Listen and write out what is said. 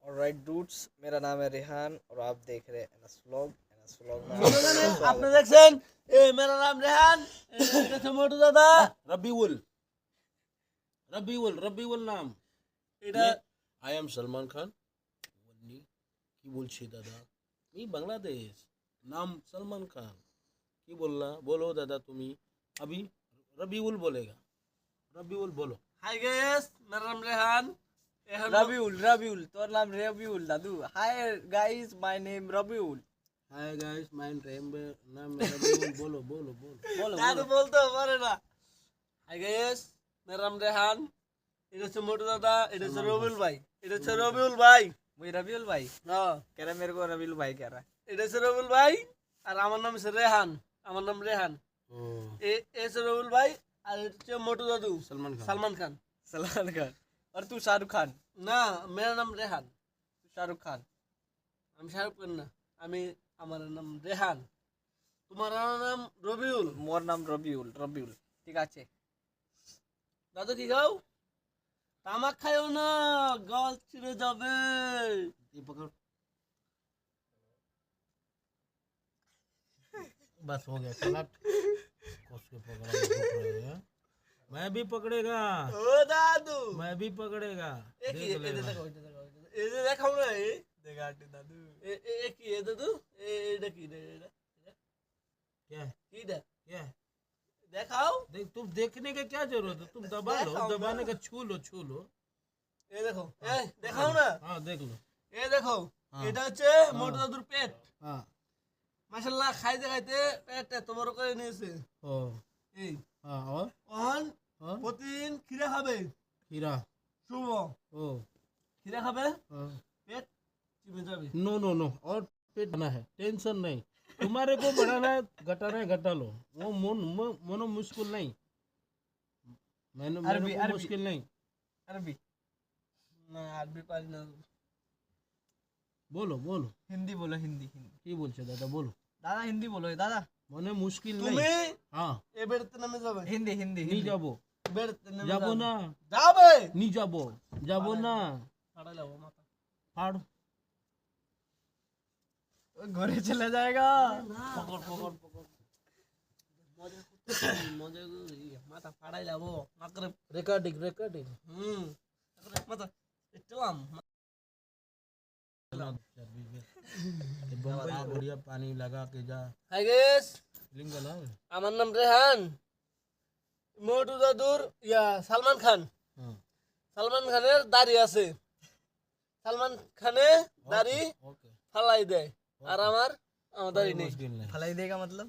Alright dudes, मेरा नाम है रेहान और आप देख रहे हैं एनएस व्लॉग। एनएस व्लॉग में আপনি দেখছেন मेरा नाम रेहान, এটা হচ্ছে মোটু দাদা। রবিউল রবিউল নাম এটা আই এম সলমান খান। বলনি কি বলছি দাদা, আমি বাংলাদেশ, নাম সলমান খান। কি বললা, বলো দাদা তুমি। अभी रबीउल बोलेगा, रबीउल बोलो। हाय गाइस, मेरा नाम रेहान। रबीउल তোর নাম রবিউল দাদু। Hi guys, my name Rabiul. Hi guys, my नाम रबीउल। बोलो बोलो बोलो বলো দাদু বলতে পারে না। হাই গাইস, मेरा नाम रेहान। এটা হচ্ছে মোটু দাদা, এটা হচ্ছে রবিউল ভাই, এটা হচ্ছে রবিউল ভাই। मुझे रबीउल भाई হ্যাঁ, कह रहा है, मेरे को रबीउल भाई कह रहा है। এটা হচ্ছে রবিউল ভাই আর আমার নাম হচ্ছে রেহান। আমার নাম রেহান। এ হচ্ছে রবিউল ভাই আর এটা হচ্ছে মোটু দাদু सलमान खान। सलमान खान। सलमान खान। और तू शाहरुख खान। না, मेरा नाम रेहान। तू शाहरुख खान। আমি শাহরুখ খান না, আমি আমার নাম রেহান। তোমার নাম রবিউল। मोर नाम रबीउल। रबीउल ठीक আছে। দাদু কি খাও? তামাক খাইও না, গাল ছিঁড়ে যাবে। ये पकड़, बस हो गया। चला कस के पकड़ा, घूम रहे हैं। मैं भी पकड़ेगा, ও দাদু, मैं भी पकड़ेगा। এ কি? देख এ लेना। দেখো, এটা দেখো, এই যে দেখাও না, এই देखा आंटी दादू। এ কি এ দাদু? এটা কি রে? क्या है? কি এটা? क्या है? দেখাও। देख, तुम देखने का क्या जरूरत है, तुम दबा लो, देखाओ ना। दबाने का छू लो, छू लो। এই দেখো, এই দেখাও না। हाँ देख लो। এই দেখো, হ্যাঁ। এটা হচ্ছে মোটু দাদুর পেট। हाँ মাশাআল্লাহ, খাইতে খাইতে পেটটা এত বড় করে নিয়েছে। ओ এই हाँ और অহন हाँ প্রতিদিন খিরা খাবে। हीरा শুভ ओ খিরা খাবে, हाँ। পেট চিপে যাবে। नो नो नो, और पेट बना है, टेंशन नहीं। तुम्हारे को बढ़ाना है, घटाना है, घटा लो। वो मोनो मुश्किल नहीं, मैंने अरबी, को अरबी। मुश्किल नहीं। अरबी। না, আরবি পারি না। बोलो बोलो, हिंदी बोलो, हिंदी हिंदी। কি বলছো দাদা, বলো। दादा हिंदी बोलो दादा। মনে মুশকিল তুমি নেই। হ্যাঁ, এ বেড়তে নামে যাবে। हिंदी हिंदी নি हिंदी। যাবো, বেড়তে নামে যাবো না, যাবে। নি যাবো, যাবো না। ছাড়া যাবো মাথা। ফাড়, घरे चला जाएगा। পকড় পকড় পকড়। মজা করতেছি, মজা করি। মাথা ফাড়াই যাবো। মাকরে রেকর্ডিং রেকর্ডিং। মাথা একটুলাম। बम्बई बढ़िया पानी लगा के जा। হাই গাইস, लिंगल है। আমার নাম রেহান। মোটু দাদুর সালমান খান। हाँ সালমান খানের দাড়ি আছে। সালমান খানে দাড়ি ओके, ফালাই দেয় আর আমার দাড়ি নেই। मुश्किल नहीं। फलाई देगा मतलब।